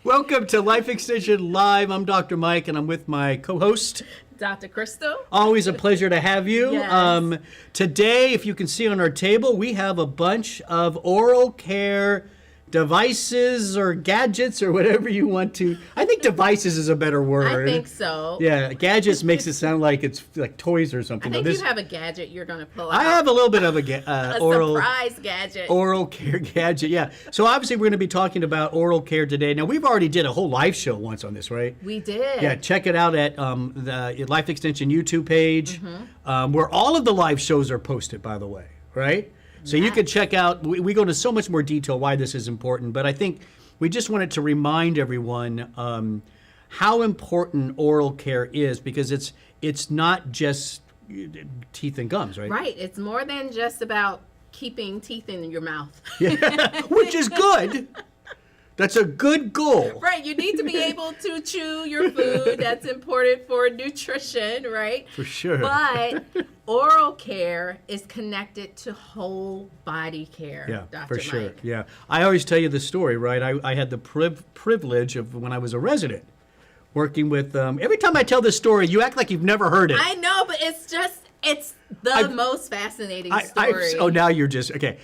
Welcome to Life Extension Live. I'm Dr. Mike, and I'm with my co-host, Dr. Crystal. Always a pleasure to have you. Yes. Today, if you can see on our table, we have a bunch of oral care devices or gadgets or whatever you want to. I think devices is a better word. I think so. Yeah, gadgets makes it sound like it's like toys or something. I think you have a gadget you're going to pull out. I have a little bit of a surprise gadget. Oral care gadget, yeah. So obviously we're going to be talking about oral care today. Now we've already did a whole live show once on this, right? We did. Yeah, check it out at the Life Extension YouTube page, where all of the live shows are posted, by the way, right? So you can check out, we go into so much more detail why this is important, but I think we just wanted to remind everyone how important oral care is, because it's not just teeth and gums, right? Right. It's more than just about keeping teeth in your mouth. Yeah, which is good. That's a good goal. Right. You need to be able to chew your food. That's important for nutrition, right? For sure. But oral care is connected to whole body care, Yeah, Dr. for sure. Mike. Yeah. I always tell you the story, right? I had the privilege of when I was a resident working with, every time I tell this story, you act like you've never heard it. I know, but it's the most fascinating story. Oh, now you're just, okay.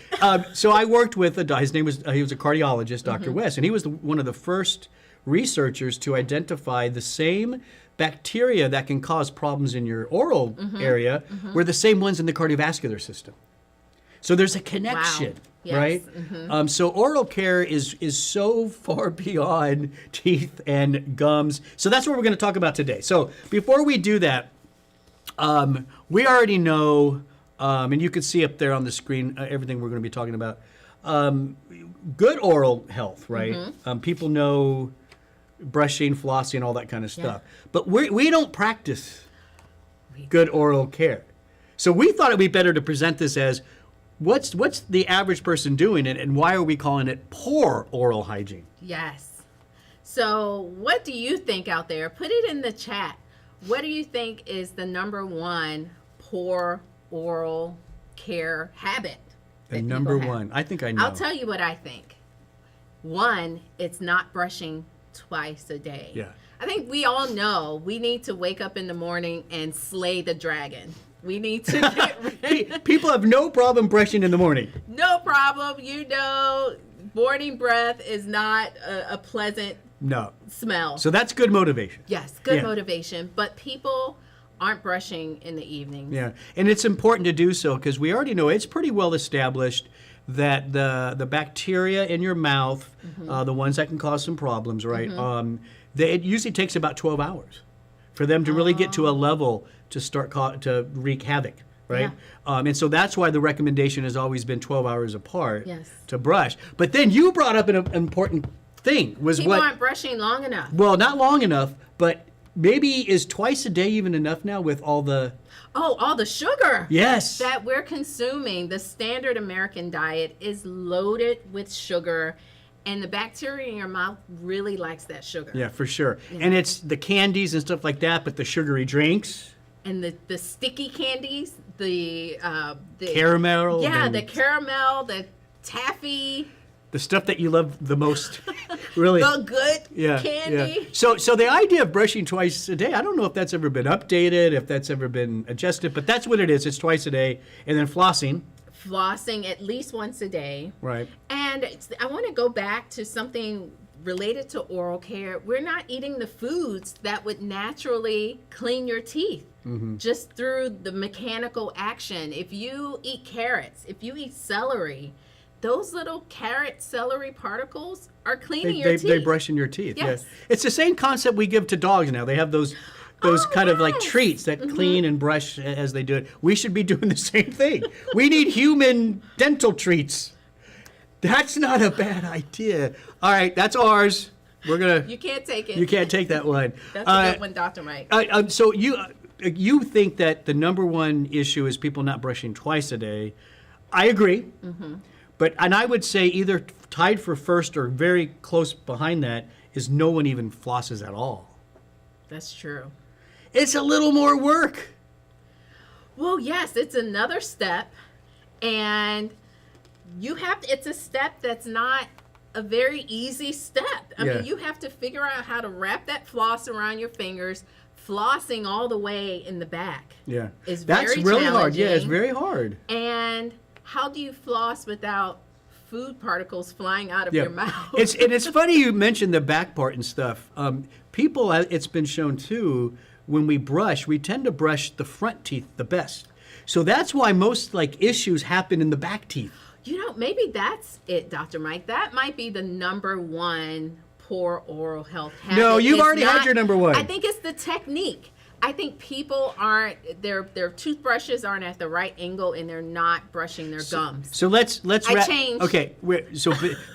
So I worked with, his name was, he was a cardiologist, Dr. West, and he was one of the first researchers to identify the same bacteria that can cause problems in your oral area were the same ones in the cardiovascular system. So there's a connection. Wow. Yes. Right? So oral care is so far beyond teeth and gums. So that's what we're going to talk about today. So before we do that, we already know, and you can see up there on the screen everything we're going to be talking about. Good oral health, right? People know brushing, flossing, all that kind of stuff. Yeah. But we don't practice good oral care. So we thought it'd be better to present this as what's the average person doing it, and why are we calling it poor oral hygiene? Yes. So what do you think out there? Put it in the chat. What do you think is the number one poor oral care habit? The number one. I think I know. I'll tell you what I think. One, it's not brushing twice a day. Yeah. I think we all know we need to wake up in the morning and slay the dragon. We need to get People have no problem brushing in the morning. No problem. You know, morning breath is not a pleasant smell. So that's good motivation. Yes, good motivation. But people aren't brushing in the evenings. Yeah, and it's important to do so because we already know it's pretty well established that the bacteria in your mouth, the ones that can cause some problems, right? It usually takes about 12 hours for them to really get to a level to start to wreak havoc, right? Yeah. And so that's why the recommendation has always been 12 hours apart to brush. But then you brought up an important thing. People aren't brushing long enough. Well, not long enough, but maybe is twice a day even enough now with all the... Oh, all the sugar. Yes. That we're consuming. The standard American diet is loaded with sugar, and the bacteria in your mouth really likes that sugar. Yeah, for sure. Yeah. And it's the candies and stuff like that, but the sugary drinks. And the sticky candies, the caramel. Yeah, the caramel, the taffy. The stuff that you love the most, really. The good candy. Yeah. So the idea of brushing twice a day, I don't know if that's ever been updated, if that's ever been adjusted, but that's what it is. It's twice a day. And then flossing. Flossing at least once a day. Right. And I want to go back to something related to oral care. We're not eating the foods that would naturally clean your teeth just through the mechanical action. If you eat carrots, if you eat celery, those little carrot celery particles are cleaning your teeth. They brush in your teeth. Yes. Yeah. It's the same concept we give to dogs now. They have those kind of like treats that clean and brush as they do it. We should be doing the same thing. We need human dental treats. That's not a bad idea. All right, that's ours. We're gonna. You can't take it. You can't take that one. That's a good one, Dr. Mike. So you think that the number one issue is people not brushing twice a day? I agree. And I would say either tied for first or very close behind that is no one even flosses at all. That's true. It's a little more work. Well, yes, it's another step, and you have to, it's a step that's not a very easy step. I Yeah. mean, you have to figure out how to wrap that floss around your fingers. Flossing all the way in the back Yeah. is That's very really hard. Yeah, it's challenging. very hard. And how do you floss without food particles flying out of Yeah. your mouth? It's funny you mentioned the back part and stuff. People, it's been shown too, when we brush, we tend to brush the front teeth the best. So that's why most like issues happen in the back teeth. You know, maybe that's it, Dr. Mike. That might be the number one poor oral health habit. No, you've It's already had not- your number one. I think it's the technique. I think people aren't, their toothbrushes aren't at the right angle and they're not brushing their gums. So let's I wrap. changed. Okay,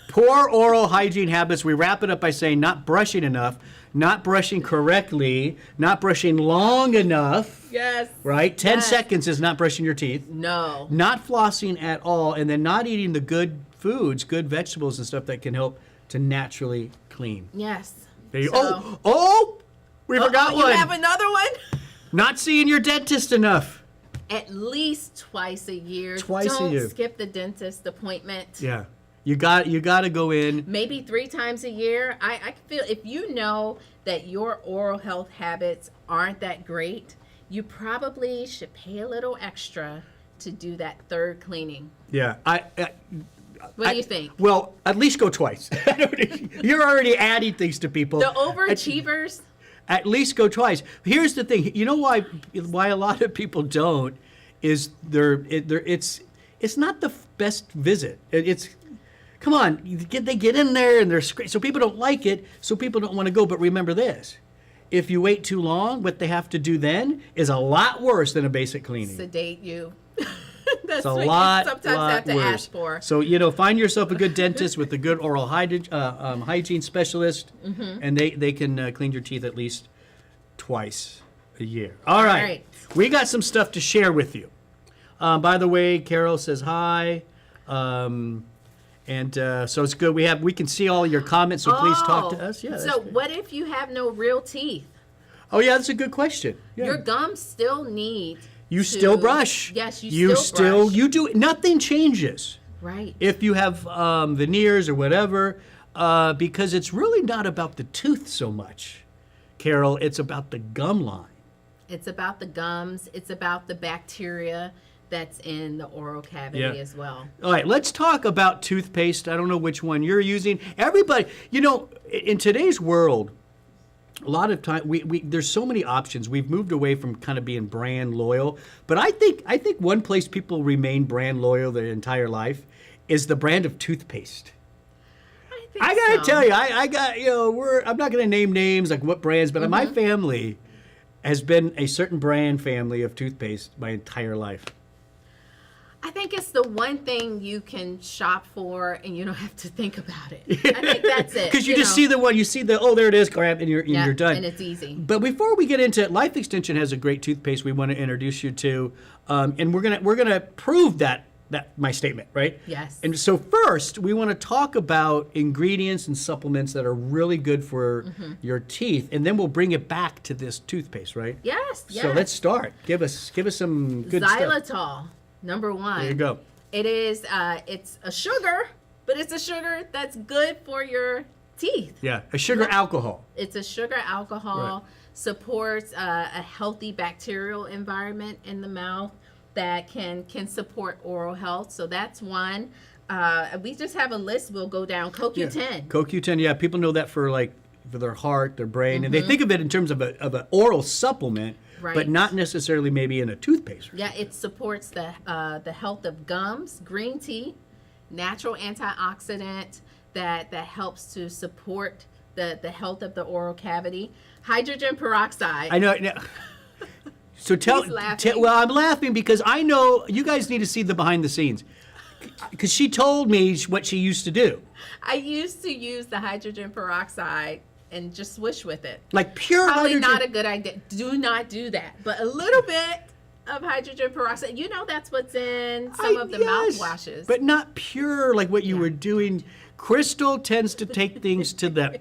poor oral hygiene habits. We wrap it up by saying not brushing enough, not brushing correctly, not brushing long enough. Yes. Right, 10 Yes. seconds is not brushing your teeth. No. Not flossing at all, and then not eating the good foods, good vegetables and stuff that can help to naturally clean. Yes. There you, So- we forgot You one. have another one? Not seeing your dentist enough. At least twice a year. Twice a Don't year. skip the dentist appointment. Yeah, you got to go in. Maybe 3 times a year. I feel if you know that your oral health habits aren't that great, you probably should pay a little extra to do that third cleaning. Yeah, What do you think? Well, at least go twice. You're already adding things to people. The overachievers, At least go twice. Here's the thing. You know why a lot of people don't is it's not the best visit. It's come on, they get in there and they're so people don't like it, so people don't want to go. But remember this: if you wait too long, what they have to do then is a lot worse than a basic cleaning. sedate you. That's It's a what lot, you sometimes lot have to worse. ask for. So find yourself a good dentist with a good oral hygiene specialist, Mm-hmm. and they can clean your teeth at least twice a year. All right, right. we got some stuff to share with you. By the way, Carol says hi, and so it's good. We can see all your comments, so please talk to us. Yeah. that's So good. what if you have no real teeth? Oh yeah, that's a good question. Yeah. Your gums still need. You to- still brush. Yes, you still brush. you do. Nothing changes. Right. If you have veneers or whatever, because it's really not about the tooth so much, Carol. It's about the gum line. It's about the gums. It's about the bacteria that's in the oral cavity Yeah. as well. All right, let's talk about toothpaste. I don't know which one you're using. Everybody, in today's world, a lot of time there's so many options. We've moved away from kind of being brand loyal, but I think one place people remain brand loyal their entire life is the brand of toothpaste. I gotta tell you, I got I'm not gonna name names like what brands, but my family has been a certain brand family of toothpaste my entire life. I think it's the one thing you can shop for and you don't have to think about it. I think that's it. Because you just see the one, there it is, grab, and yeah, you're done. and it's easy. But before we get into it, Life Extension has a great toothpaste we want to introduce you to, and we're gonna prove that my statement, right? Yes. And so first, we want to talk about ingredients and supplements that are really good for your teeth, and then we'll bring it back to this toothpaste, right? Yes. So let's start. Give us some good stuff. Xylitol, number one. There you go. It is. It's a sugar, but it's a sugar that's good for your teeth. Yeah, a sugar alcohol. It's a sugar alcohol, supports a healthy bacterial environment in the mouth that can support oral health. So that's one. We just have a list. We'll go down. CoQ10. CoQ10, yeah, people know that for their heart, their brain, and they think of it in terms of an oral supplement, Right. but not necessarily maybe in a toothpaste. Yeah, it supports the health of gums. Green tea, natural antioxidant that helps to support the health of the oral cavity. Hydrogen peroxide. I know. So He's laughing. well, I'm laughing because I know you guys need to see the behind the scenes. Because she told me what she used to do, I used to use the hydrogen peroxide and just swish with it. like pure Probably hydrogen. not a good idea. Do not do that. But a little bit of hydrogen peroxide. That's what's in some of the Yes, mouthwashes. but not pure like what you were doing. Crystal tends to take things to the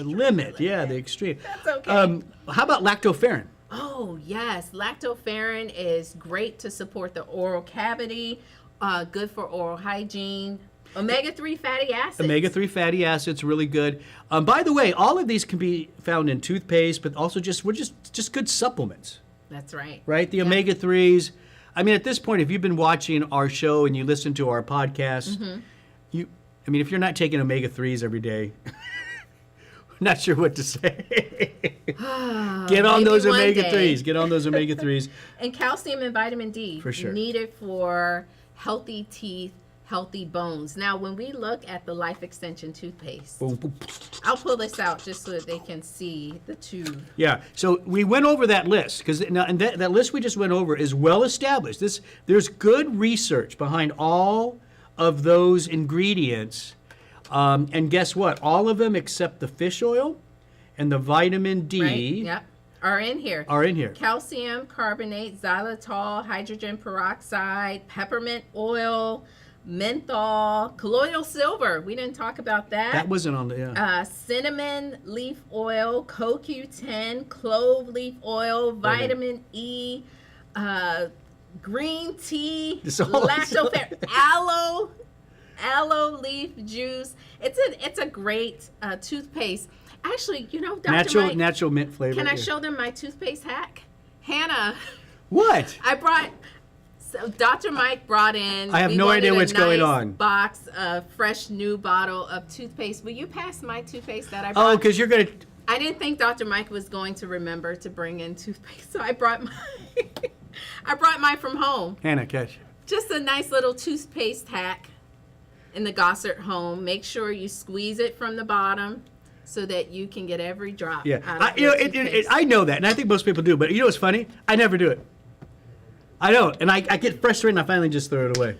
limit. Yeah, the extreme. That's okay. How about lactoferrin? Oh, yes. Lactoferrin is great to support the oral cavity, good for oral hygiene. Omega-3 fatty acids. Omega-3 fatty acids, really good. By the way, all of these can be found in toothpaste, but also we're just good supplements. That's right. Right? The omega-3s. I mean, at this point, if you've been watching our show and you listen to our podcast, if you're not taking omega-3s every day, not sure what to say. Get on those omega-3s. Get on those omega-3s. And calcium and vitamin D. For sure. Needed for healthy teeth, healthy bones. Now, when we look at the Life Extension toothpaste, Boom, boom. I'll pull this out just so that they can see the tube. Yeah, so we went over that list because that list we just went over is well established. There's good research behind all of those ingredients, and guess what? All of them except the fish oil and the vitamin D Right? Yep. Are in here. are in here. Calcium carbonate, xylitol, hydrogen peroxide, peppermint oil, menthol, colloidal silver. We didn't talk about that. That wasn't on the Cinnamon leaf oil, CoQ10, clove leaf oil, vitamin E, green tea, It's all- lactoferrin, aloe leaf juice. It's a great toothpaste. Actually, Dr. Mike, natural mint flavor. can I yeah. show them my toothpaste hack? Hannah, What? So Dr. Mike brought in. I have we no wanted idea a what's going nice on. Box of fresh new bottle of toothpaste. Will you pass my toothpaste that I Oh, brought? because you're gonna. I didn't think Dr. Mike was going to remember to bring in toothpaste, so I brought mine. I brought mine from home. Hannah, catch. Just a nice little toothpaste hack in the Gossard home. Make sure you squeeze it from the bottom so that you can get every drop. Yeah, out of your toothpaste. I know that, and I think most people do. But you know what's funny? I never do it. I don't, and I get frustrated, and I finally just throw it away.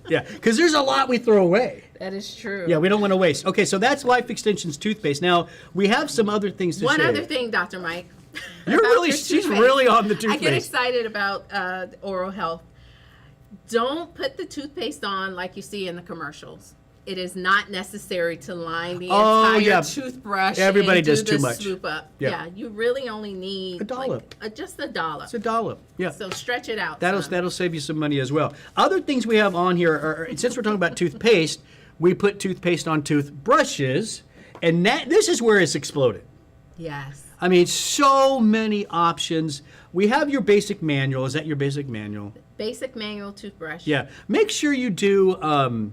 Yeah, because there's a lot we throw away. That is true. Yeah, we don't want to waste. Okay, so that's Life Extension's toothpaste. Now we have some other things to One share. other thing, Dr. Mike. You're about really, your she's toothpaste. really on the I toothpaste. get excited about oral health. Don't put the toothpaste on like you see in the commercials. It is not necessary to line the Oh, entire yeah. toothbrush. Everybody and do does too the much. Swoop up. Yeah. Yeah, you really only need A dollop. just a dollop. It's a dollop. Yeah. So stretch it out. That'll some. save you some money as well. Other things we have on here are, since we're talking about toothpaste, we put toothpaste on toothbrushes, and this is where it's exploded. Yes. I mean, so many options. We have your basic manual. Is that your basic manual? Basic manual toothbrush. Yeah. Make sure you do.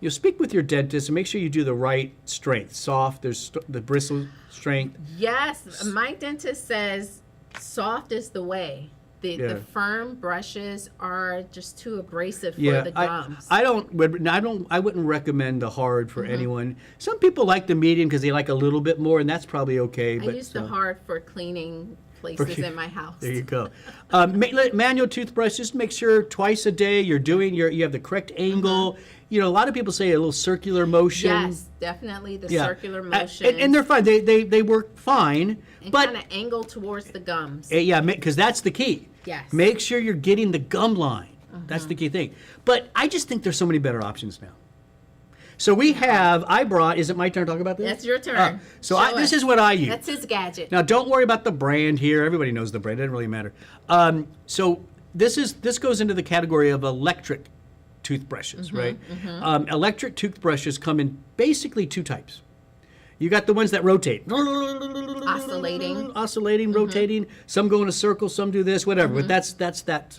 Speak with your dentist and make sure you do the right strength. Soft. There's the bristle strength. Yes. My dentist says soft is the way. The firm brushes are just too abrasive for the gums. I wouldn't recommend the hard for anyone. Some people like the medium because they like a little bit more, and that's probably okay. I use the hard for cleaning places in my house. There you go. Manual toothbrush. Just make sure twice a day you have the correct angle. A lot of people say a little circular motion. Yes, definitely the circular motion. And they're fine. They work fine. And but kind of angle towards the gums. because that's the key. Yes. Make sure you're getting the gum line. That's the key thing. But I just think there's so many better options now. So is it my turn to talk about this? That's your turn. This is what I use. That's his gadget. Now, don't worry about the brand here. Everybody knows the brand. It doesn't really matter. So this goes into the category of electric toothbrushes, right? Electric toothbrushes come in basically two types. You got the ones that rotate. Oscillating, rotating. Some go in a circle, some do this, whatever. But that's that.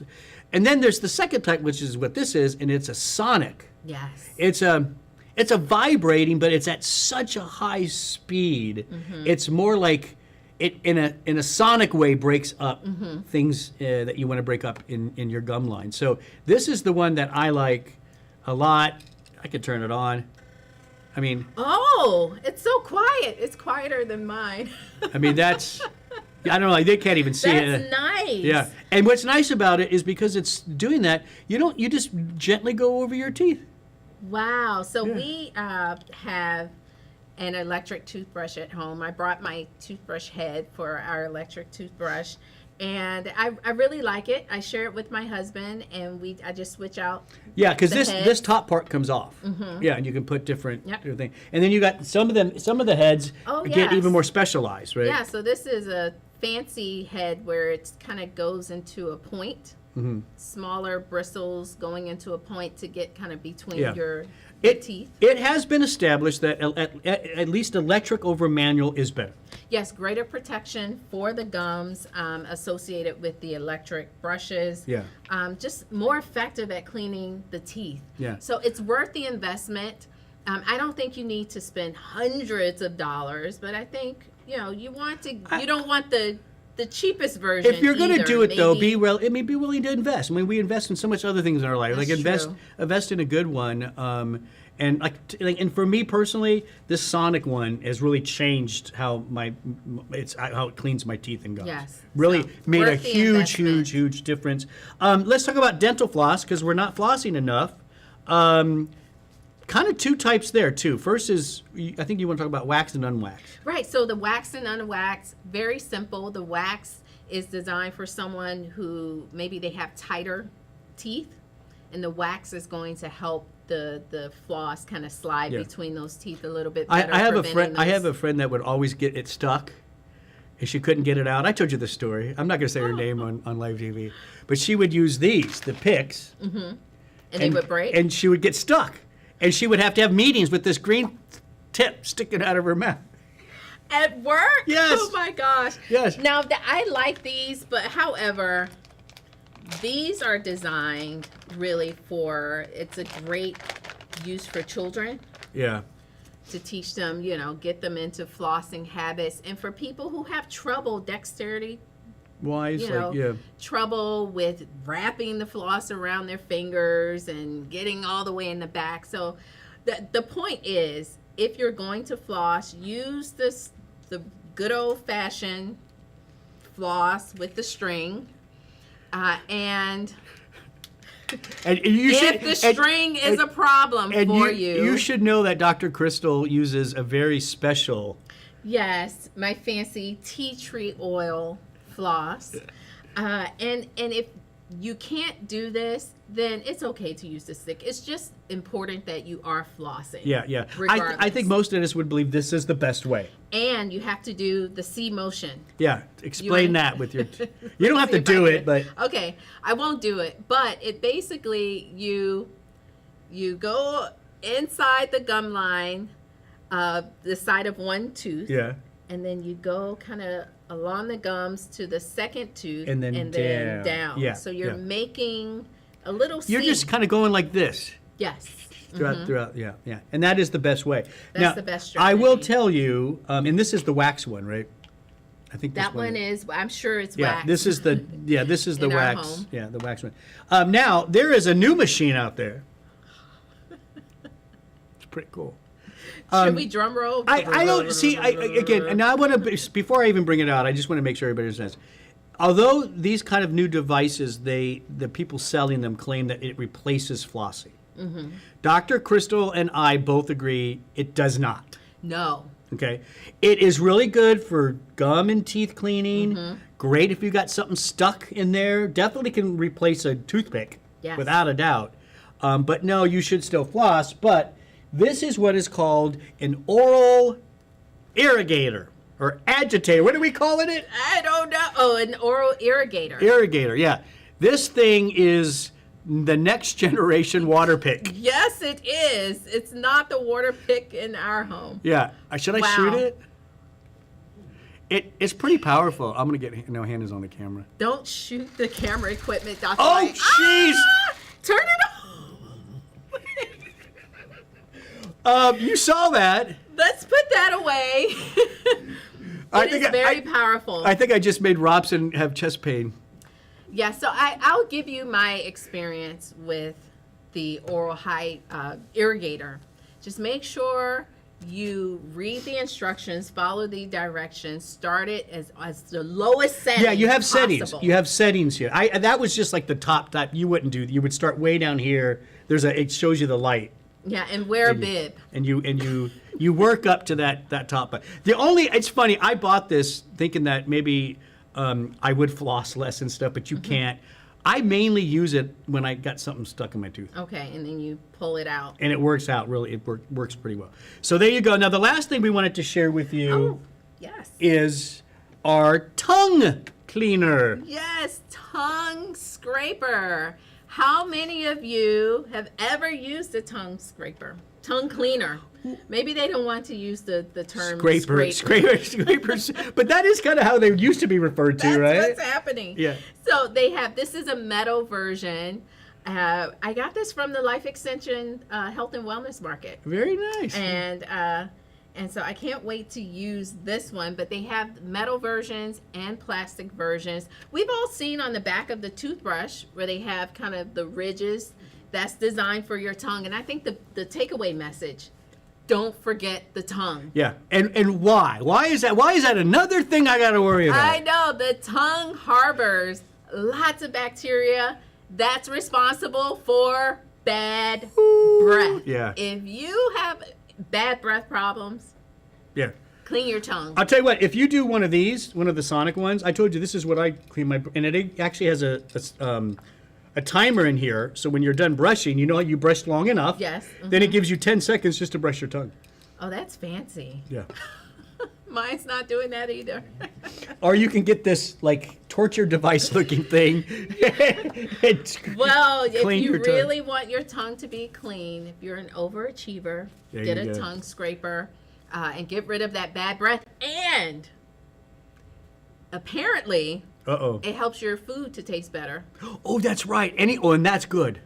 And then there's the second type, which is what this is, and it's a sonic. Yes. It's a vibrating, but it's at such a high speed. It's more like it in a sonic way breaks up things that you want to break up in your gum line. So this is the one that I like a lot. I can turn it on. I mean, oh, it's so quiet. It's quieter than mine. I mean that's. I don't know. Like they can't even see it. That's nice. Yeah, and what's nice about it is because it's doing that. You just gently go over your teeth. Wow. So we have an electric toothbrush at home. I brought my toothbrush head for our electric toothbrush, and I really like it. I share it with my husband, and I just switch out. Yeah, because the this heads. top part comes off. Yeah, and you can put different things. And then you got some of the heads get yes. even more specialized, right? Yeah. So this is a fancy head where it kind of goes into a point. Smaller bristles going into a point to get kind of between your the teeth. It has been established that at least electric over manual is better. Yes, greater protection for the gums associated with the electric brushes. Yeah. Just more effective at cleaning the teeth. Yeah. So it's worth the investment. I don't think you need to spend hundreds of dollars, but I think, you don't want the cheapest version. If you're going to do it, though, maybe. be willing to invest. I mean, we invest in so much other things in our life. That's Like true. invest in a good one. And for me personally, this Sonic one has really changed how how it cleans my teeth and gums. Yes. Really So, made a worth the huge, investment. huge difference. Let's talk about dental floss because we're not flossing enough. Kind of two types there too. First is, I think you want to talk about wax and unwaxed. Right, so the wax and unwaxed, very simple. The wax is designed for someone who maybe they have tighter teeth, and the wax is going to help the floss kind of slide Yeah. between those teeth a little bit better. I have a preventing friend. I those- have a friend that would always get it stuck, and she couldn't get it out. I told you the story. I'm not going to say her name on live TV, but she would use the picks, and they would break. and she would get stuck, and she would have to have meetings with this green tip sticking out of her mouth. At work? Yes. Oh my gosh. Yes. Now, I like these, but however, these are designed really it's a great use for children Yeah. to teach them, get them into flossing habits. And for people who have trouble, dexterity, Wise, trouble with wrapping the floss around their fingers and getting all the way in the back. So the point is, if you're going to floss, use the good old-fashioned floss with the string. And you should, if the string is a problem for you. You should know that Dr. Crystal uses a very special. Yes, my fancy tea tree oil floss. And if you can't do this, then it's okay to use the stick. It's just important that you are flossing. Yeah. Regardless. I think most dentists would believe this is the best way. And you have to do the C motion. Yeah, explain that with your. You don't have See to if I do can- it, but Okay, I won't do it. But it basically, you go inside the gum line, the side of one tooth. yeah. And then you go kind of along the gums to the second tooth, And then down. Yeah, So you're yeah. making a little C. You're just kind of going like this Yes. throughout. Yeah. And that is the best way. That's Now, the best I will strategy. tell you, and this is the wax one, right? I think this That one is, I'm sure it's Yeah, wax. this is the In our wax. home. Yeah, the wax one. Now there is a new machine out there. It's pretty cool. Should we drum roll? I don't see. Again, and I want to before I even bring it out, I just want to make sure everybody understands. Although these kind of new devices, the people selling them claim that it replaces flossing. Mm-hmm. Dr. Crystal and I both agree it does not. No. Okay, it is really good for gum and teeth cleaning. Mm-hmm. Great if you got something stuck in there. Definitely can replace a toothpick, Yes. without a doubt. But no, you should still floss. But this is what is called an oral irrigator or agitator. What are we calling it? I don't know. Oh, an oral irrigator. Irrigator. Yeah, this thing is the next generation water pick. Yes, it is. It's not the water pick in our home. Yeah. Should I Wow. shoot it? It's pretty powerful. I'm gonna get no hand is on the camera. Don't shoot the camera equipment, Dr. Oh, White. jeez. Ah! Turn it off. You saw that. Let's put that away. It is very powerful. I think I just made Robson have chest pain. Yeah, so I'll give you my experience with the oral irrigator. Just make sure you read the instructions, follow the directions, start it as the lowest setting. Yeah, you have possible. settings. You have settings here. That was just like the top type. You wouldn't do. You would start way down here. It shows you the light. Yeah, and wear a bib. And you work up to that top. But it's funny. I bought this thinking that maybe I would floss less and stuff, but you can't. I mainly use it when I got something stuck in my tooth. Okay, and then you pull it out. And it works out really. It works pretty well. So there you go. Now the last thing we wanted to share with you Oh, yes. is our tongue cleaner. Yes, tongue scraper. How many of you have ever used a tongue scraper? tongue cleaner. Maybe they don't want to use the term scrapers. But that is kind of how they used to be referred to, That's right? what's happening. Yeah. So they have, this is a metal version. I got this from the Life Extension Health and Wellness Market. Very nice. And so I can't wait to use this one, but they have metal versions and plastic versions. We've all seen on the back of the toothbrush where they have kind of the ridges that's designed for your tongue. And I think the takeaway message, don't forget the tongue. Yeah. And why? Why is that? Why is that another thing I got to worry about? I know the tongue harbors lots of bacteria that's responsible for bad breath. Yeah. If you have bad breath problems, Yeah. clean your tongue. I'll tell you what, if you do one of these, one of the Sonic ones, I told you this is what I clean my, and it actually has a timer in here, so when you're done brushing, you know you brushed long enough. Yes. Then it gives you 10 seconds just to brush your tongue. Oh, that's fancy. Yeah. Mine's not doing that either. Or you can get this like torture device looking thing. Well, if Clean you your tongue. really want your tongue to be clean, if you're an overachiever, There get you a go. tongue scraper and get rid of that bad breath. And apparently, Uh-oh. it helps your food to taste better. Oh, that's right. And that's good.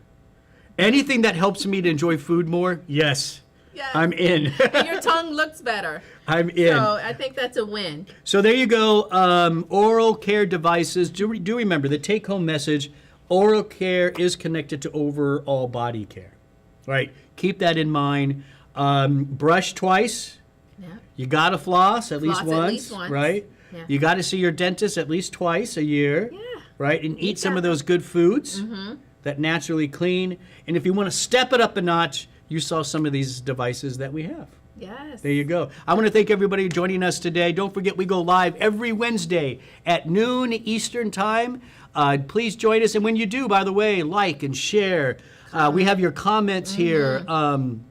Anything that helps me to enjoy food more, yes. Yes. I'm in. And your tongue looks better. I'm in. So I think that's a win. So there you go. Oral care devices. Do remember the take-home message. Oral care is connected to overall body care. Right? Keep that in mind. Brush twice. Yeah. You got to floss at least Floss at once. least once. Right? Yeah. You got to see your dentist at least twice a year. Yeah. Right? And eat some that. of those good foods that naturally clean. And if you want to step it up a notch, you saw some of these devices that we have. Yes. There you go. I want to thank everybody joining us today. Don't forget, we go live every Wednesday at noon Eastern Time. Please join us. And when you do, by the way, like and share. We have your comments here. And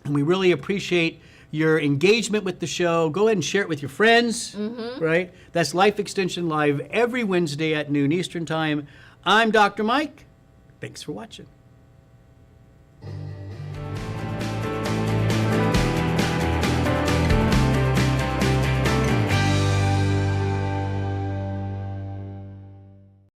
we really appreciate your engagement with the show. Go ahead and share it with your friends. Right? That's Life Extension Live every Wednesday at noon Eastern Time. I'm Dr. Mike. Thanks for watching.